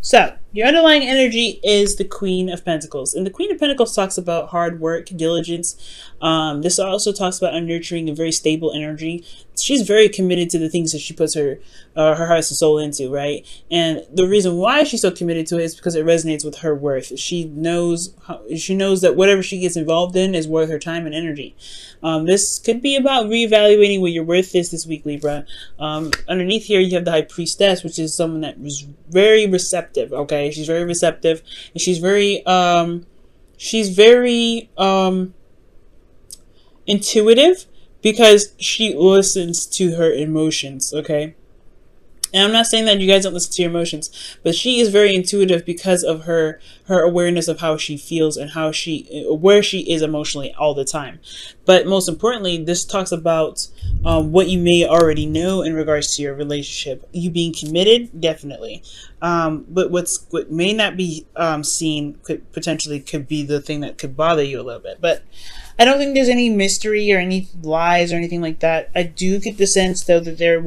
So, your underlying energy is the Queen of Pentacles. And the Queen of Pentacles talks about hard work, diligence. This also talks about a nurturing and very stable energy. She's very committed to the things that she puts her heart and soul into, right? And the reason why she's so committed to it is because it resonates with her worth. She knows that whatever she gets involved in is worth her time and energy. This could be about reevaluating what your worth is this week, Libra. Underneath here, you have the High Priestess, which is someone that was very receptive. Okay, she's very receptive, and she's very intuitive because she listens to her emotions. Okay. And I'm not saying that you guys don't listen to your emotions, but she is very intuitive because of her awareness of how she feels and where she is emotionally all the time. But most importantly, this talks about what you may already know in regards to your relationship. You being committed, definitely. But what may not be seen could be the thing that could bother you a little bit. But I don't think there's any mystery or any lies or anything like that. I do get the sense, though, that there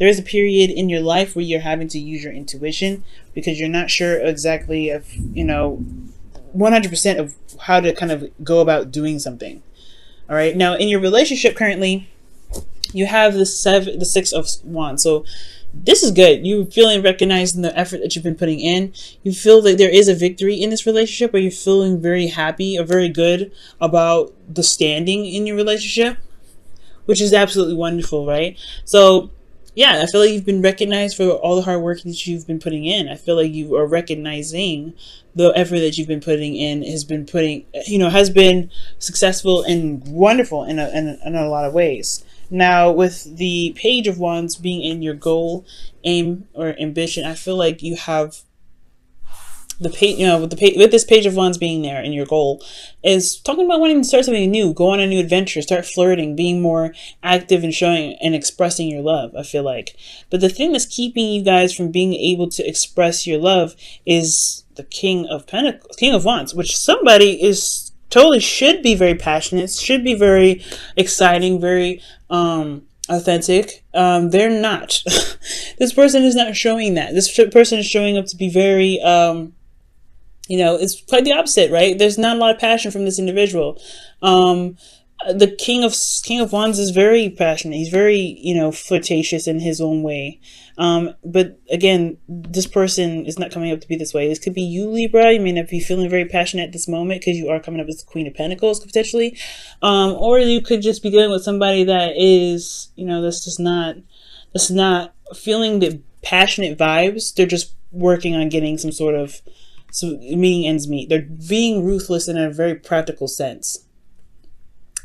is a period in your life where you're having to use your intuition because you're not sure exactly of, 100% of how to kind of go about doing something. All right. Now, in your relationship currently, you have the 6 of Wands. So this is good. You're feeling recognized in the effort that you've been putting in. You feel that there is a victory in this relationship, or you're feeling very happy or very good about the standing in your relationship, which is absolutely wonderful, right? So yeah, I feel like you've been recognized for all the hard work that you've been putting in. I feel like you are recognizing the effort that you've been putting in has been successful and wonderful in a lot of ways. Now, with the Page of Wands being in your goal, aim, or ambition, I feel like you have the page, with this Page of Wands being there in your goal, is talking about wanting to start something new, go on a new adventure, start flirting, being more active and showing and expressing your love, I feel like. But the thing that's keeping you guys from being able to express your love is the King of Pentacles, King of Wands, which somebody is totally should be very passionate, should be very exciting, very authentic. They're not. This person is not showing that. This person is showing up to be very it's quite the opposite, right? There's not a lot of passion from this individual. The King of Wands is very passionate. He's very, flirtatious in his own way. But again, this person is not coming up to be this way. This could be you, Libra. You may not be feeling very passionate at this moment because you are coming up as the Queen of Pentacles, potentially. Or you could just be dealing with somebody that is, that's not feeling the passionate vibes. They're just working on getting meeting ends meet. They're being ruthless in a very practical sense.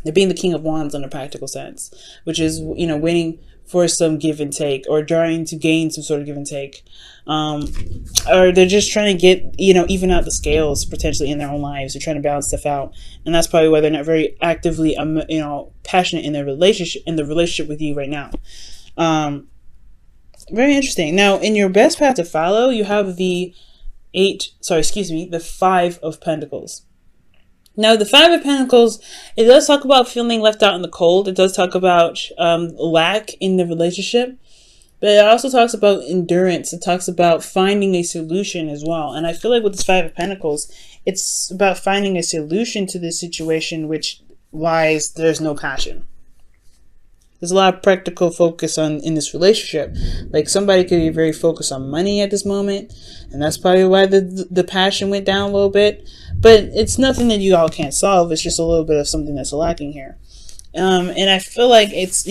They're being the King of Wands in a practical sense, which is, waiting for some give and take, or trying to gain some sort of give and take. Or they're just trying to get, even out the scales potentially in their own lives. They're trying to balance stuff out. And that's probably why they're not very actively, passionate in the relationship with you right now. Very interesting. Now, in your best path to follow, you have the 5 of Pentacles. Now, the 5 of Pentacles, it does talk about feeling left out in the cold. It does talk about lack in the relationship. But it also talks about endurance. It talks about finding a solution as well. And I feel like with this 5 of Pentacles, it's about finding a solution to this situation, which lies there's no passion. There's a lot of practical focus in this relationship. Like, somebody could be very focused on money at this moment, and that's probably why the passion went down a little bit. But it's nothing that you all can't solve. It's just a little bit of something that's lacking here. And I feel like it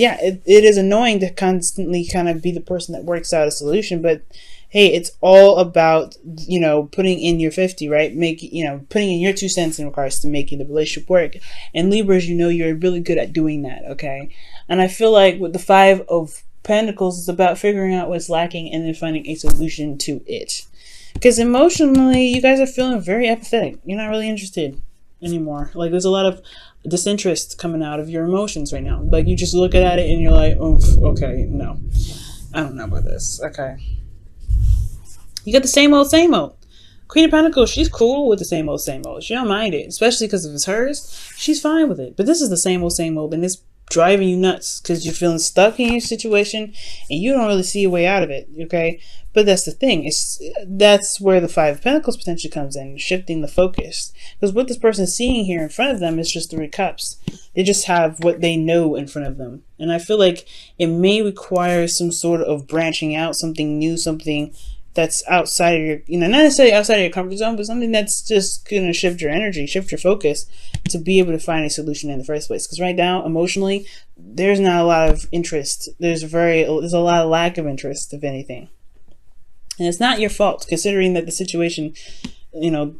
is annoying to constantly kind of be the person that works out a solution. But hey, it's all about, putting in your 50, right? Putting in your 2 cents in regards to making the relationship work. And Libras, you're really good at doing that, okay? And I feel like with the 5 of Pentacles, it's about figuring out what's lacking and then finding a solution to it. Because emotionally, you guys are feeling very apathetic. You're not really interested anymore. Like, there's a lot of disinterest coming out of your emotions right now. Like, you just look at it and you're like, oh, okay, no. I don't know about this. Okay. You got the same old, same old. Queen of Pentacles, she's cool with the same old, same old. She don't mind it, especially because if it's hers, she's fine with it. But this is the same old, and this driving you nuts because you're feeling stuck in your situation and you don't really see a way out of it. Okay, but that's the thing. That's where the Five of Pentacles potentially comes in, shifting the focus. Because what this person is seeing here in front of them is just Three Cups. They just have what they know in front of them, and I feel like it may require some sort of branching out, something new, something that's outside of your, not necessarily outside of your comfort zone, but something that's just going to shift your energy, shift your focus to be able to find a solution in the first place. Because right now, emotionally, there's not a lot of interest. There's a lot of lack of interest, if anything. And it's not your fault, considering that the situation,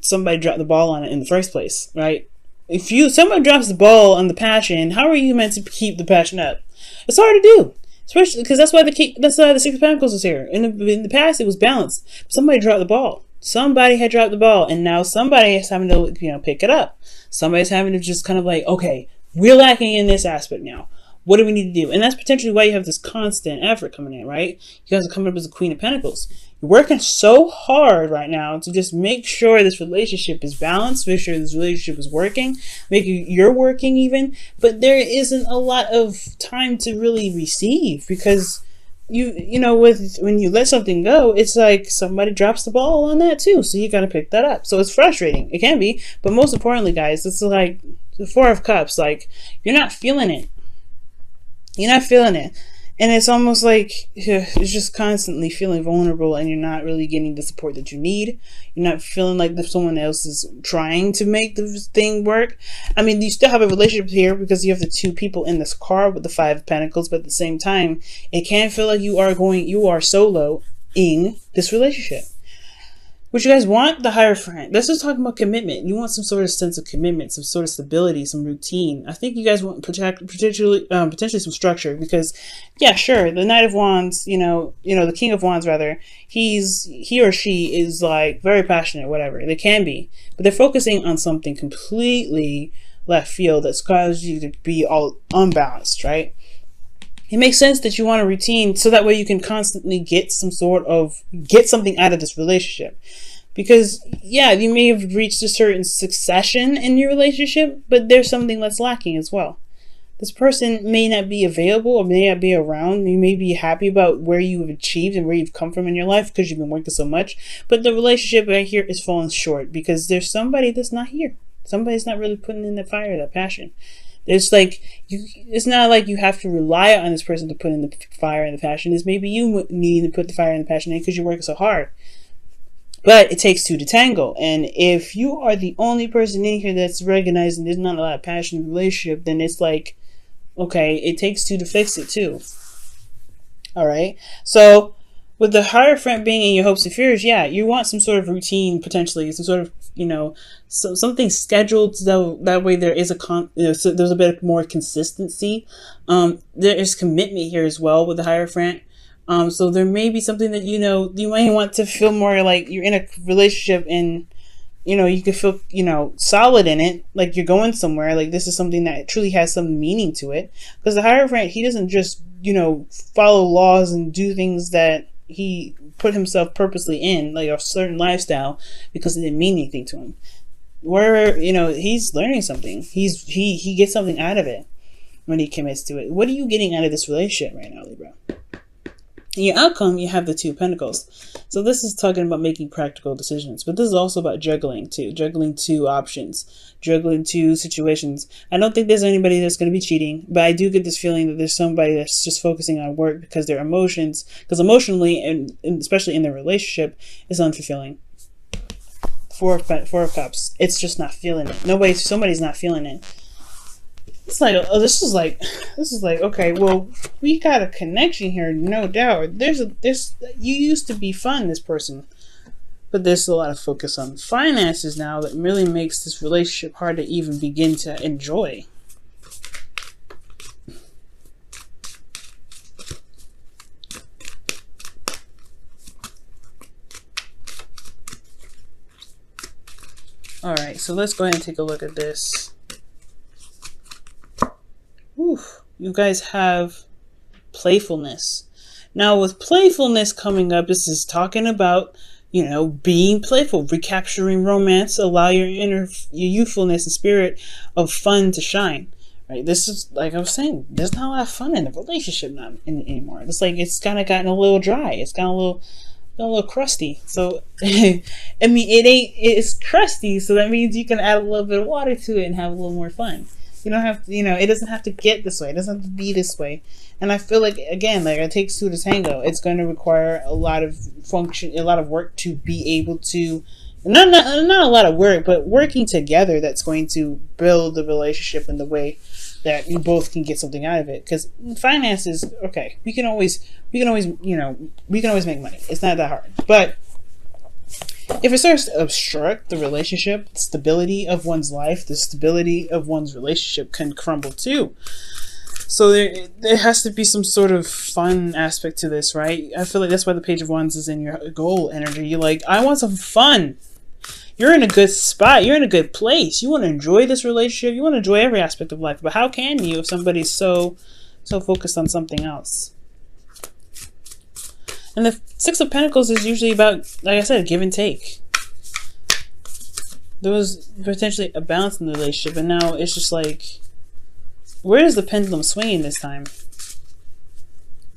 somebody dropped the ball on it in the first place, right? If someone drops the ball on the passion, how are you meant to keep the passion up? It's hard to do. Especially because that's why the Six of Pentacles is here. In the past, it was balanced. Somebody dropped the ball. Somebody had dropped the ball, and now somebody is having to pick it up. Somebody's having to just kind of like, okay, we're lacking in this aspect now. What do we need to do? And that's potentially why you have this constant effort coming in, right? You guys are coming up as the Queen of Pentacles. You're working so hard right now to just make sure this relationship is balanced, make sure this relationship is working, make you're working even, but there isn't a lot of time to really receive because when you let something go, it's like somebody drops the ball on that too. So you got to pick that up. So it's frustrating. It can be, but most importantly, guys, it's like the Four of Cups. Like, you're not feeling it. You're not feeling it. And it's almost like you're just constantly feeling vulnerable and you're not really getting the support that you need. You're not feeling like someone else is trying to make the thing work. I mean, you still have a relationship here because you have the two people in this card with the Five of Pentacles, but at the same time, it can feel like you are soloing this relationship. What you guys want? The Hierophant. Let's just talk about commitment. You want some sort of sense of commitment, some sort of stability, some routine. I think you guys want potentially some structure because, yeah, sure, the Knight of Wands, the King of Wands rather, he or she is like very passionate, whatever. They can be, but they're focusing on something completely left field that's caused you to be all unbalanced, right? It makes sense that you want a routine so that way you can constantly get something out of this relationship. Because, yeah, you may have reached a certain succession in your relationship, but there's something that's lacking as well. This person may not be available or may not be around. You may be happy about where you have achieved and where you've come from in your life because you've been working so much. But the relationship right here is falling short because there's somebody that's not here. Somebody's not really putting in the fire, that passion. It's not like you have to rely on this person to put in the fire and the passion. It's maybe you need to put the fire and the passion in because you're working so hard. But it takes two to tango. And if you are the only person in here that's recognizing there's not a lot of passion in the relationship, then it's like, okay, it takes two to fix it too. All right. So with the Hierophant being in your hopes and fears, yeah, you want some sort of routine, potentially, some sort of, something scheduled so that way there is so there's a bit more consistency. There is commitment here as well with the Hierophant. So there may be something that, you might want to feel more like you're in a relationship and, you could feel, solid in it, like you're going somewhere, like this is something that truly has some meaning to it. Because the Hierophant, he doesn't just, follow laws and do things that he put himself purposely in, like a certain lifestyle, because it didn't mean anything to him. Where, he's learning something. He gets something out of it when he commits to it. What are you getting out of this relationship right now, Libra? In your outcome, you have the Two of Pentacles. So this is talking about making practical decisions, but this is also about juggling two options, juggling two situations. I don't think there's anybody that's going to be cheating, but I do get this feeling that there's somebody that's just focusing on work because their emotions, because emotionally, and especially in their relationship, is unfulfilling. Four of Cups. It's just not feeling it. Somebody's not feeling it. It's like, oh, this is like, okay, well, we got a connection here, no doubt. You used to be fun, this person, but there's a lot of focus on finances now that really makes this relationship hard to even begin to enjoy. All right, so let's go ahead and take a look at this. Oof, you guys have playfulness. Now with playfulness coming up, this is talking about, being playful, recapturing romance, allow your youthfulness and spirit of fun to shine, right? This is, like I was saying, there's not a lot of fun in the relationship not anymore. It's like it's kind of gotten a little dry. It's gotten a little crusty. So I mean, it's crusty, so that means you can add a little bit of water to it and have a little more fun. You don't have to, it doesn't have to get this way. It doesn't have to be this way. And I feel like, again, like it takes two to tango. It's going to require a lot of work to be able to, not a lot of work, but working together that's going to build the relationship in the way that you both can get something out of it. Because finances, okay, we can always make money. It's not that hard. But if it starts to obstruct the relationship, the stability of one's life, the stability of one's relationship can crumble too. So there has to be some sort of fun aspect to this, right? I feel like that's why the Page of Wands is in your goal energy. You're like, I want some fun. You're in a good spot. You're in a good place. You want to enjoy this relationship. You want to enjoy every aspect of life. But how can you if somebody's so focused on something else? And the Six of Pentacles is usually about, like I said, give and take. There was potentially a balance in the relationship, and now it's just like, where is the pendulum swinging this time?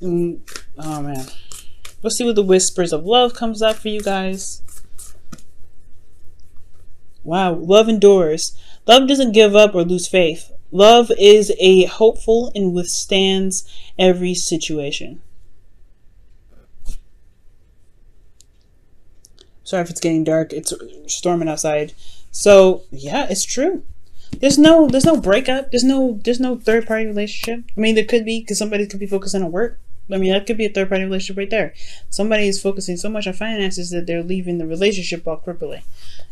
Oh man. Let's see what the Whispers of Love comes up for you guys. Wow, love endures. Love doesn't give up or lose faith. Love is a hopeful and withstands every situation. Sorry if it's getting dark. It's storming outside. So yeah, it's true. There's no breakup. There's no third party relationship. I mean, there could be, because somebody could be focusing on work. I mean, that could be a third party relationship right there. Somebody is focusing so much on finances that they're leaving the relationship all crippling.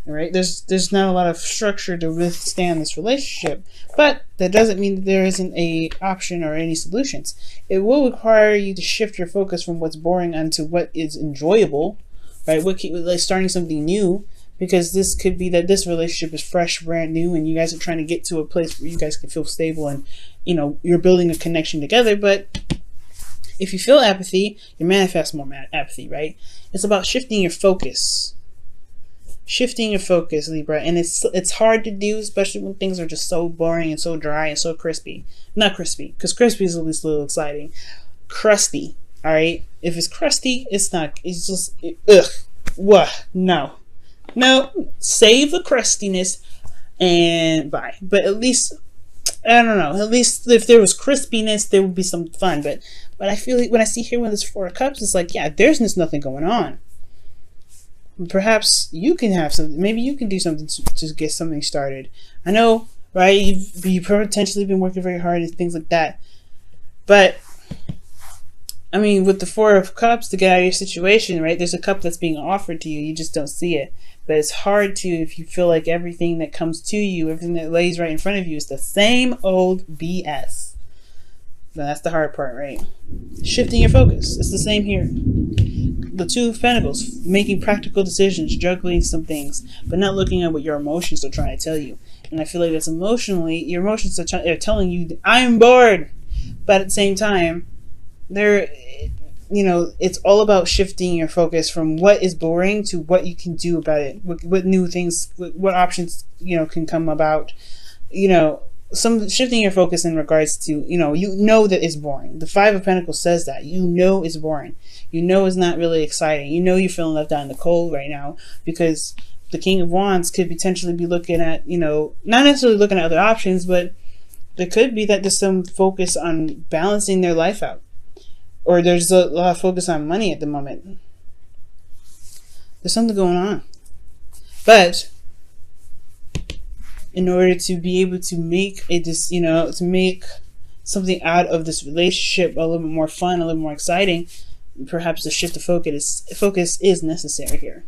All right, there's not a lot of structure to withstand this relationship, but that doesn't mean that there isn't a option or any solutions. It will require you to shift your focus from what's boring onto what is enjoyable, right? Like starting something new, because this could be that this relationship is fresh, brand new, and you guys are trying to get to a place where you guys can feel stable and you're building a connection together. But if you feel apathy, you manifest more apathy, right? It's about shifting your focus. Shifting your focus, Libra, and it's hard to do, especially when things are just so boring and so dry and so crispy. Not crispy, because crispy is at least a little exciting. Crusty, all right? If it's crusty, it's not. It's just ugh. What? No. Save the crustiness and bye. But at least, I don't know. At least if there was crispiness, there would be some fun. But I feel like when I see here when there's Four of Cups, it's like, yeah, there's just nothing going on. Perhaps you can have something. Maybe you can do something to get something started. I know, right? You've potentially been working very hard and things like that. But I mean, with the Four of Cups to get out of your situation, right? There's a cup that's being offered to you. You just don't see it. But it's hard to, if you feel like everything that comes to you, everything that lays right in front of you is the same old BS. But that's the hard part, right? Shifting your focus. It's the same here. The Two of Pentacles, making practical decisions, juggling some things, but not looking at what your emotions are trying to tell you. And I feel like that's emotionally, your emotions are telling you, I'm bored. But at the same time, it's all about shifting your focus from what is boring to what you can do about it. What new things, what options, can come about. Some shifting your focus in regards to, that it's boring. The Five of Pentacles says that. It's boring. It's not really exciting. You're feeling left out in the cold right now because the King of Wands could potentially be looking at, not necessarily looking at other options, but there could be that there's some focus on balancing their life out. Or there's a lot of focus on money at the moment. There's something going on. But in order to be able to make to make something out of this relationship a little bit more fun, a little more exciting, perhaps a shift of focus is necessary here.